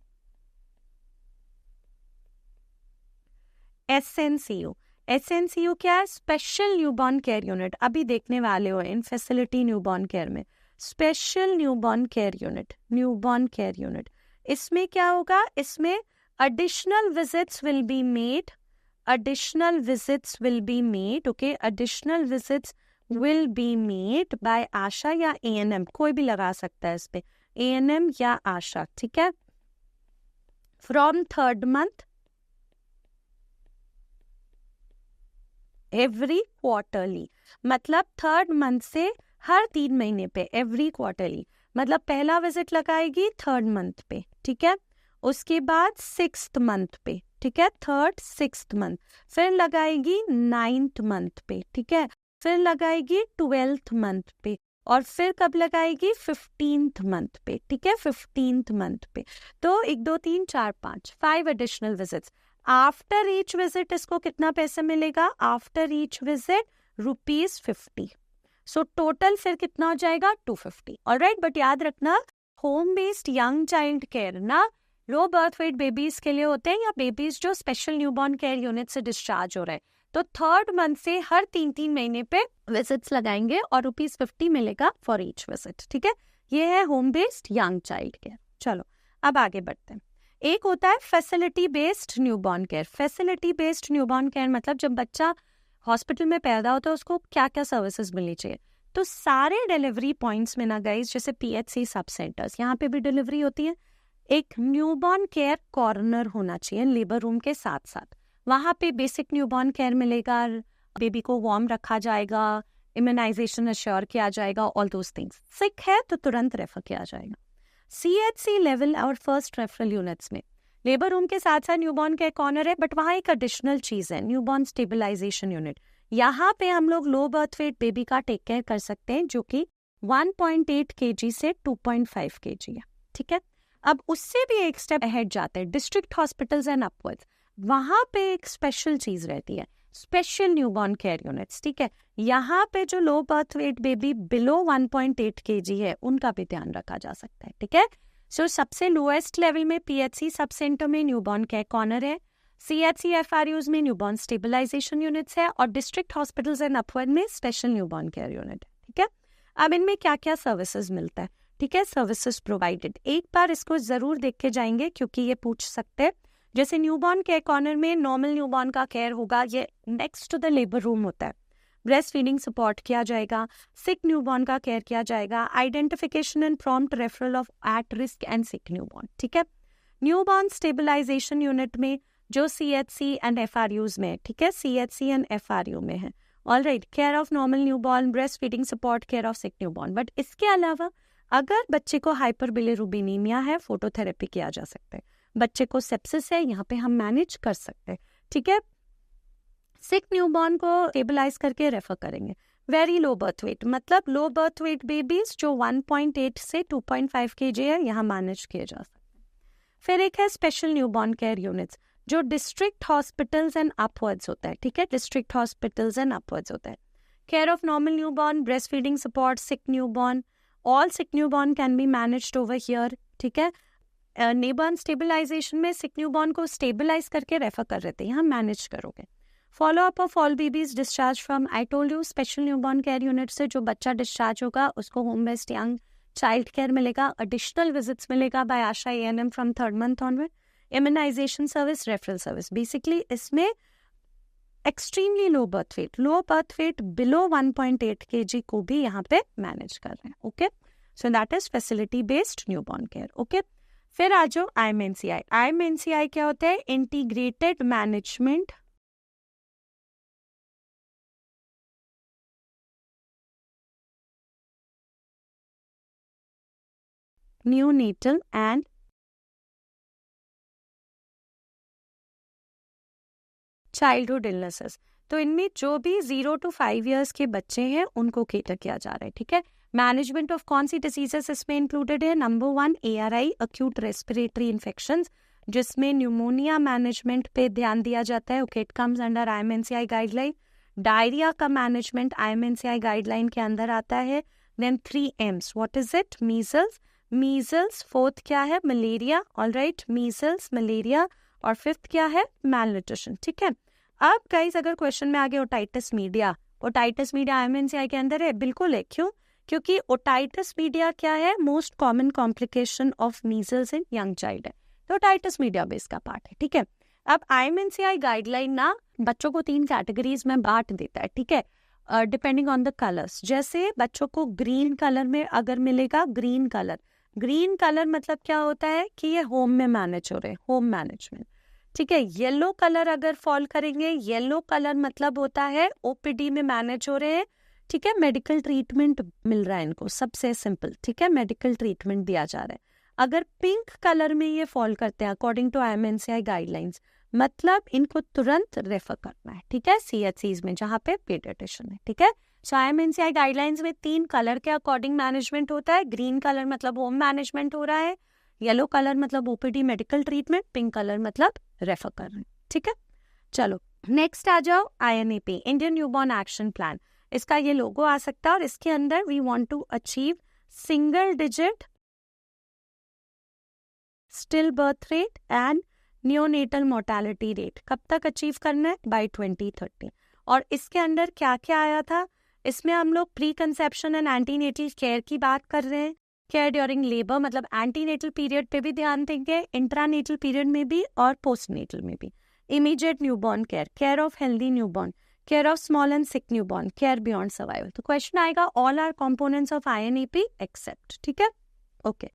SNCU क्या है? Special newborn care unit. अभी देखने वाले हो इन फैसिलिटी न्यूबॉर्न केयर में, special newborn care unit, newborn care unit. इसमें क्या होगा? इसमें additional visits will be made, additional visits will be made, okay, additional visits will be made by आशा या ANM, कोई भी लगा सकता है इस पे, ANM या आशा, ठीक है? from 3rd month every quarterly, मतलब 3rd month से हर 3 महीने पे, every quarterly, मतलब पहला विजिट लगाएगी 3rd month पे, ठीक है? उसके बाद 6th month पे, ठीक है, 3rd 6th month, फिर लगाएगी 9th month पे, ठीक है, फिर लगाएगी 12th month पे, और फिर कब लगाएगी? 15th month पे, ठीक है, 15th month पे। तो 1 2 3 4 5 additional visits. After each visit इसको कितना पैसे मिलेगा? After each visit ₹50। So total फिर कितना हो जाएगा? 250, ऑलराइट। बट याद रखना, home based young child care ना लो बर्थ वेट बेबीज के लिए होते हैं, या बेबीज जो स्पेशल न्यूबॉर्न केयर यूनिट से डिस्चार्ज हो रहे हैं। तो 3rd मंथ से हर 3 महीने पे विजिट्स लगाएंगे और ₹50 मिलेगा फॉर ईच विजिट, ठीक है? ये है home based young child care. चलो अब आगे बढ़ते हैं। एक होता है facility based newborn care. Facility based newborn care मतलब जब बच्चा हॉस्पिटल में पैदा होता है उसको क्या क्या सर्विसेज मिलनी चाहिए। तो सारे डिलीवरी पॉइंट्स में ना गाइस, जैसे PHC सब सेंटर्स, यहाँ पे भी डिलीवरी होती है, एक न्यूबॉर्न केयर कॉर्नर होना चाहिए लेबर रूम के साथ साथ। वहाँ पे बेसिक न्यूबॉर्न केयर मिलेगा, बेबी को वार्म रखा जाएगा, इम्यूनाइजेशन अश्योर किया जाएगा, ऑल दोज थिंग्स। सिक है तो तुरंत रेफर किया जाएगा। CHC लेवल और फर्स्ट रेफरल यूनिट्स में लेबर रूम के साथ साथ न्यूबॉर्न केयर कॉर्नर है, बट वहाँ एक एडिशनल चीज है, न्यूबॉर्न स्टेबलाइजेशन यूनिट। यहाँ पे हम लोग लो बर्थ वेट बेबी का टेक केयर कर सकते हैं, जो कि 1.8 kg से 2.5 kg है, ठीक है? अब उससे भी एक स्टेप अहेड जाते हैं, डिस्ट्रिक्ट हॉस्पिटल्स एंड अपवर्ड्स। वहां पे एक स्पेशल चीज रहती है, स्पेशल न्यूबॉर्न केयर यूनिट्स, ठीक है? यहाँ पे जो लो birth weight baby below 1.8 kg है उनका भी ध्यान रखा जा सकता है, ठीक है? सो सबसे लोएस्ट लेवल में PHC सब सेंटर में न्यूबॉर्न केयर कॉर्नर है, CHC FRUs में न्यूबॉर्न स्टेबलाइजेशन यूनिट्स है, और डिस्ट्रिक्ट हॉस्पिटल्स एंड अपवर्ड में स्पेशल न्यूबॉर्न केयर यूनिट है, ठीक है? अब इनमें क्या क्या सर्विसेज मिलता है, ठीक है? सर्विसेज प्रोवाइडेड, एक बार इसको जरूर देख के जाएंगे क्योंकि ये पूछ सकते हैं। जैसे न्यूबॉर्न केयर कॉर्नर में नॉर्मल न्यूबॉर्न का केयर होगा, ये next to the labour room होता है। ब्रेस्ट फीडिंग सपोर्ट किया जाएगा, सिक न्यूबॉर्न का केयर किया जाएगा, identification and prompt referral of at risk and sick newborn, ठीक है? न्यूबॉर्न स्टेबलाइजेशन यूनिट में जो CHC एंड FRUs में, ठीक है, CHC एंड FRU में है, alright, care of normal newborn, breast feeding support, care of sick newborn. But इसके अलावा अगर बच्चे को हाइपरबिलिरुबिनीमिया है, फोटोथेरेपी किया जा सकता है। बच्चे को सेप्सिस है, यहाँ पे हम मैनेज कर सकते हैं, ठीक है? सिक न्यूबॉर्न को स्टेबलाइज करके रेफर करेंगे। वेरी लो बर्थ वेट मतलब लो बर्थ वेट बेबीज जो 1.8 से 2.5 kg है, यहाँ मैनेज किए जा सकते हैं। फिर एक है स्पेशल न्यूबॉर्न केयर यूनिट्स जो डिस्ट्रिक्ट हॉस्पिटल्स एंड अपवर्ड्स होता है, ठीक है? डिस्ट्रिक्ट हॉस्पिटल्स एंड अपवर्ड्स होता है। Care of normal newborn, breast feeding support, sick newborn, all sick newborn can be managed over here, ठीक है। न्यूबॉर्न स्टेबलाइजेशन में सिक न्यूबॉर्न को स्टेबलाइज करके रेफर कर रहे थे, यहाँ मैनेज करोगे। Follow up of all babies discharge from, I told you, special newborn care unit से जो बच्चा डिस्चार्ज होगा उसको home based young child care मिलेगा, एडिशनल विजिट्स मिलेगा bye Asha ANM from 3rd month onward, immunisation service, referral service. Basically इसमें extremely low birth weight below 1.8 kg को भी यहाँ पे मैनेज कर रहे हैं, okay. So that is facility based newborn care, okay. फिर आ जाओ IMNCI। IMNCI क्या होता है? Integrated management neonatal and childhood illnesses. तो इनमें जो भी 0 to 5 years के बच्चे हैं उनको केटर किया जा रहा है, ठीक है। मैनेजमेंट ऑफ कौन सी डिसीजेस इसमें इंक्लूडेड है? Number 1 ARI, acute respiratory infections, जिसमें न्यूमोनिया मैनेजमेंट पे ध्यान दिया जाता है, okay, it comes under IMNCI guideline. Diarrhoea का मैनेजमेंट IMNCI गाइडलाइन के अंदर आता है। Then 3 M's, what is it? Measles, fourth क्या है? मलेरिया, ऑलराइट, मीजल्स, मलेरिया, और फिफ्थ क्या है? मैलन्यूट्रिशन, ठीक है। अब गाइस अगर क्वेश्चन में आगे ओटाइटिस मीडिया IMNCI के अंदर है, बिल्कुल है। क्यों? क्योंकि ओटाइटिस मीडिया क्या है? Most common complication of measles in young child है, तो ओटाइटिस मीडिया बेस का पार्ट है, ठीक है। अब IMNCI गाइडलाइन ना बच्चों को 3 कैटेगरीज में बांट देता है, ठीक है, डिपेंडिंग ऑन द कलर्स। जैसे बच्चों को ग्रीन कलर में अगर मिलेगा, ग्रीन कलर मतलब क्या होता है कि ये होम में मैनेज हो रहे हैं, होम मैनेजमेंट, ठीक है। येलो कलर अगर फॉल करेंगे, येलो कलर मतलब होता है OPD में मैनेज हो रहे हैं, ठीक है, मेडिकल ट्रीटमेंट मिल रहा है इनको, सबसे सिंपल, ठीक है, मेडिकल ट्रीटमेंट दिया जा रहा है। अगर पिंक कलर में ये फॉल करते हैं अकॉर्डिंग टू IMNCI गाइडलाइंस, मतलब इनको तुरंत रेफर करना है, ठीक है, CHCs में जहाँ पे पीडियाट्रिशियन है, ठीक है। सो IMNCI गाइडलाइंस में 3 कलर के अकॉर्डिंग मैनेजमेंट होता है। ग्रीन कलर मतलब होम मैनेजमेंट हो रहा है, येलो कलर मतलब OPD medical treatment, pink colour मतलब रेफर कर रहे हैं, ठीक है। चलो नेक्स्ट आ जाओ INAP, Indian newborn action plan. इसका ये लोगो आ सकता है और इसके अंदर we want to achieve single digit stillbirth rate and neonatal mortality rate. कब तक अचीव करना है? बाय 2030। और इसके अंदर क्या क्या आया था? इसमें हम लोग pre conception and antenatal care की बात कर रहे हैं, केयर ड्यूरिंग लेबर मतलब एंटीनेटल पीरियड पे भी ध्यान देंगे, इंट्रानेटल पीरियड में भी और पोस्टनेटल में भी। Immediate newborn care, care of healthy newborn, care of small and sick newborn, care beyond survival. तो क्वेश्चन आएगा all are components of INAP except, ठीक है, ओके।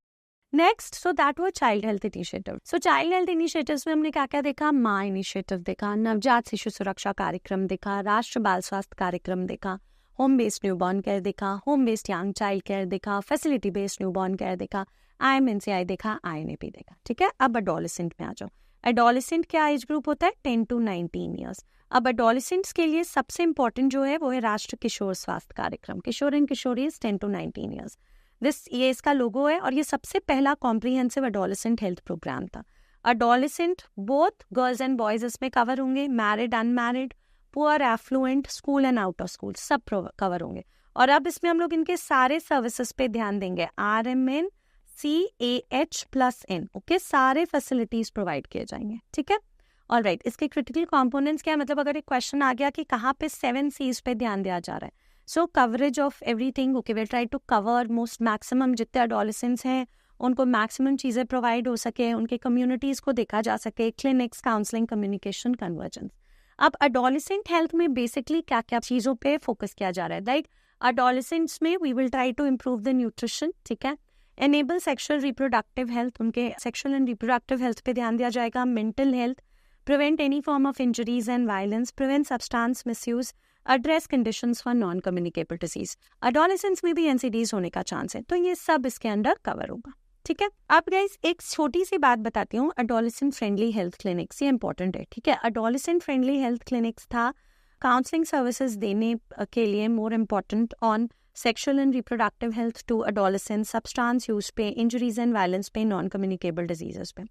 नेक्स्ट, सो दैट वो child health initiative. So child health initiatives में हमने क्या क्या देखा? माँ इनिशिएटिव देखा, नवजात शिशु सुरक्षा कार्यक्रम देखा, राष्ट्रीय बाल स्वास्थ्य कार्यक्रम देखा, होम बेस्ड न्यूबॉर्न केयर देखा, home based young child care देखा, फैसिलिटी बेस्ड न्यूबॉर्न केयर देखा, IMNCI देखा, INAP देखा, ठीक है। अब एडोलेसेंट में आ जाओ। एडोलेसेंट क्या एज ग्रुप होता है? 10 to 19 ईयर्स। अब एडोलेसेंट्स के लिए सबसे इंपॉर्टेंट जो है वो है राष्ट्रीय किशोर स्वास्थ्य कार्यक्रम, किशोर एंड किशोरीज 10 to 19 ईयर्स। ये इसका लोगो है और ये सबसे पहला कॉम्प्रिहेंसिव एडोलेसेंट हेल्थ प्रोग्राम था। Adolescent both girls and boys इसमें कवर होंगे, married, unmarried, poor, affluent, school and out of school, सब कवर होंगे। और अब इसमें हम लोग इनके सारे सर्विसेज पे ध्यान देंगे, RMNCAH+N, ओके, सारे फैसिलिटीज प्रोवाइड किए जाएंगे, ठीक है। ऑलराइट, इसके क्रिटिकल कंपोनेंट्स क्या है? मतलब अगर एक क्वेश्चन आ गया कि कहाँ पे 7 C's पे ध्यान दिया जा रहा है, so coverage of everything, okay, we try to cover most maximum जितने एडोलेसेंट्स हैं उनको मैक्सिमम चीज़ें प्रोवाइड हो सके, उनके कम्युनिटीज़ को देखा जा सके, क्लिनिक्स, काउंसलिंग, कम्युनिकेशन, कन्वर्जेंस। अब एडोलेसेंट हेल्थ में बेसिकली क्या क्या चीज़ों पे फोकस किया जा रहा है? लाइक एडोलेसेंट्स में we will try to improve the nutrition, ठीक है, एनेबल सेक्शुअल रिप्रोडक्टिव हेल्थ, उनके सेक्शुअल एंड रिप्रोडक्टिव हेल्थ पे ध्यान दिया जाएगा, mental health, prevent any form of injuries and violence, prevent substance misuse, address conditions for non communicable disease. Adolescents में भी NCDs होने का चांस है, तो ये सब इसके अंदर कवर होगा, ठीक है। अब गाइस एक छोटी सी बात बताती हूँ, एडोलेसेंट फ्रेंडली हेल्थ क्लिनिक्स, ये इंपॉर्टेंट है, ठीक है। एडोलेसेंट फ्रेंडली हेल्थ क्लिनिक्स था काउंसलिंग सर्विसेज देने के लिए, more important on sexual and reproductive health to adolescent, substance use पे, इंजरीज एंड वायलेंस पे, नॉन कम्युनिकेबल डिजीजेस पे।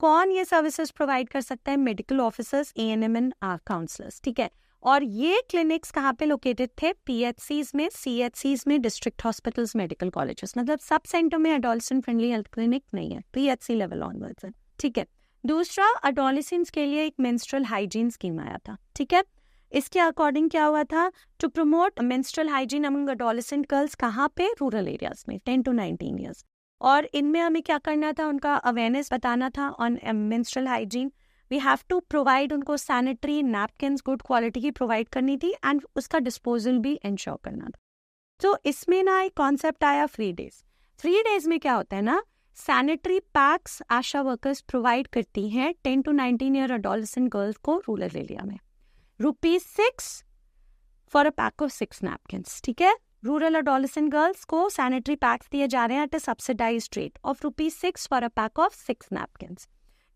कौन ये सर्विसेज प्रोवाइड कर सकता है? Medical officers, ANM and counsellors, ठीक है। और ये क्लिनिक्स कहाँ पे लोकेटेड थे? PHCs में, CHCs में, डिस्ट्रिक्ट हॉस्पिटल्स, मेडिकल कॉलेजेस, मतलब सब सेंटर में एडोलेसेंट फ्रेंडली हेल्थ क्लिनिक नहीं है, PHC लेवल ऑनवर्ड्स है, ठीक है। दूसरा, एडोलेसेंट्स के लिए एक मेंस्ट्रुअल हाइजीन स्कीम आया था, ठीक है। इसके अकॉर्डिंग क्या हुआ था? To promote menstrual hygiene among adolescent girls, कहाँ पे? रूरल एरियाज में, 10 to 19 ईयर्स। और इनमें हमें क्या करना था? उनका अवेयरनेस बताना था on menstrual hygiene. We have to provide उनको सैनिटरी नैपकिन्स गुड क्वालिटी की प्रोवाइड करनी थी एंड उसका डिस्पोजल भी इंश्योर करना था। तो इसमें ना एक कॉन्सेप्ट आया फ्री डेज। फ्री डेज में क्या होता है ना, sanitary packs ASHA workers provide करती हैं 10 to 19 ईयर एडोलेसेंट गर्ल्स को रूरल एरिया में, ₹6 for a pack of 6 napkins, ठीक है। रूरल एडोलेसेंट गर्ल्स को सैनिटरी पैक्स दिए जा रहे हैं at a subsidised rate of ₹6 for a pack of 6 napkins.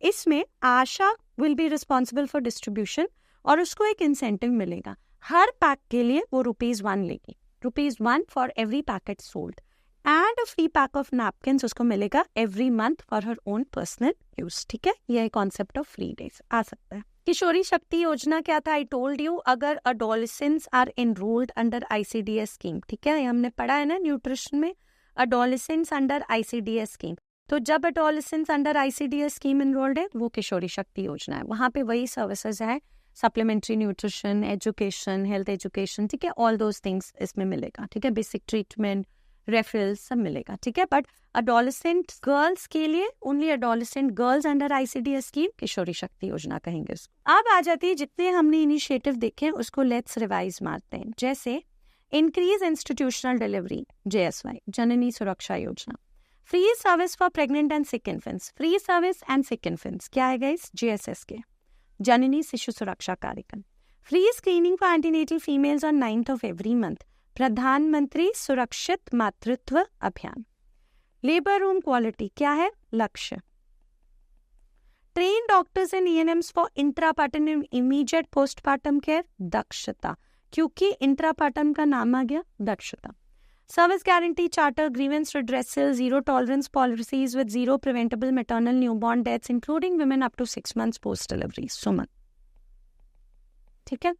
इसमें ASHA will be responsible for distribution और उसको एक इंसेंटिव मिलेगा। हर पैक के लिए वो ₹1 लेगी, ₹1 for every packet sold, and a free pack of napkins उसको मिलेगा every month for her own personal use, ठीक है। यह कॉन्सेप्ट ऑफ फ्री डेज आ सकता है। किशोरी शक्ति योजना क्या था? आई टोल्ड यू, अगर adolescents are enrolled under ICDS scheme, ठीक है, हमने पढ़ा है ना न्यूट्रिशन में, एडोलेसेंट्स अंडर ICDS स्कीम। तो जब adolescents under ICDS scheme enrolled है, वो किशोरी शक्ति योजना है, वहाँ पे वही सर्विसेज है, supplementary nutrition, education, health education, ठीक है, ऑल दोज थिंग्स इसमें मिलेगा, ठीक है, बेसिक ट्रीटमेंट, रेफरल्स सब मिलेगा, ठीक है। बट एडोलेसेंट गर्ल्स के लिए only adolescent girls under ICDS scheme Kishori Shakti Yojana कहेंगे उसको। अब आ जाती है, जितने हमने इनिशिएटिव देखे उसको लेट्स रिवाइज मारते हैं। जैसे इंक्रीज इंस्टीट्यूशनल डिलीवरी, JSY, जननी सुरक्षा योजना। Free service for pregnant and sick infants, free service and sick infants क्या है गाइस? JSS के जननी शिशु सुरक्षा कार्यक्रम। Free screening for antenatal females on 9th of every month, प्रधानमंत्री सुरक्षित मातृत्व अभियान। लेबर रूम क्वालिटी क्या है? LaQshya. Train doctors and ENMs for intrapartum and immediate postpartum care, Dakshata, क्योंकि इंट्रापार्टम का नाम आ गया Dakshata. Service guarantee charter, grievance redressal, zero tolerance policies with zero preventable maternal newborn deaths including women up to 6 months post delivery, Suman, ठीक है।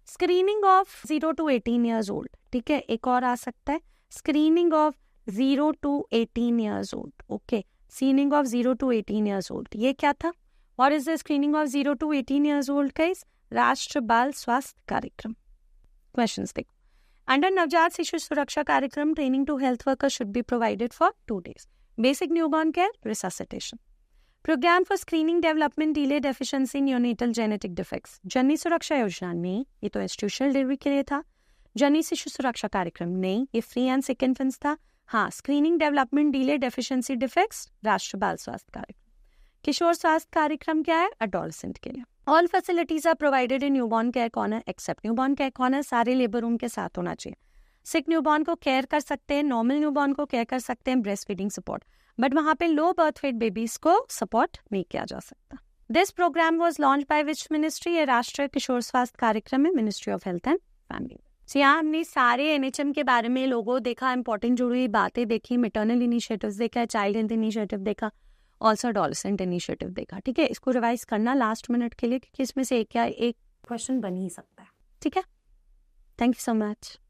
Screening of 0 to 18 years old, ठीक है, एक और आ सकता है, screening of 0 to 18 years old, okay, screening of 0 to 18 years old, ये क्या था? What is the screening of 0 to 18 years old guys? राष्ट्रीय बाल स्वास्थ्य कार्यक्रम। क्वेश्चंस देखो, अंडर नवजात Shishu Suraksha Karyakram training to health workers should be provided for 2 days, basic newborn care, resuscitation. Programme for screening development delay deficiency neonatal genetic defects, Janani Suraksha Yojana नहीं, ये तो institutional delivery के लिए था। जननी शिशु सुरक्षा कार्यक्रम नहीं, ये फ्री एंड सिक इन्फेंट्स था। हाँ, screening development delay deficiency defects, राष्ट्रीय बाल स्वास्थ्य कार्यक्रम। किशोर स्वास्थ्य कार्यक्रम क्या है? एडोलेसेंट के लिए। All facilities are provided in newborn care corner except newborn care corner, सारे लेबर रूम के साथ होना चाहिए। सिक न्यूबॉर्न को केयर कर सकते हैं, नॉर्मल न्यूबॉर्न को केयर कर सकते हैं, ब्रेस्ट फीडिंग सपोर्ट, बट वहाँ पे लो बर्थ वेट बेबीज को सपोर्ट नहीं किया जा सकता। This programme was launch by which ministry? ये राष्ट्रीय किशोर स्वास्थ्य कार्यक्रम है, ministry of health and family. यहाँ हमने सारे NHM के बारे में लोगो देखा, इंपॉर्टेंट जुड़ी हुई बातें देखी, मैटरनल इनिशिएटिव्स देखा, चाइल्ड हेल्थ इनिशिएटिव देखा, ऑल्सो एडोलेसेंट इनिशिएटिव देखा, ठीक है। इसको रिवाइज करना लास्ट मिनट के लिए, क्योंकि इसमें से एक या एक क्वेश्चन बन ही सकता है, ठीक है। Thank you so much.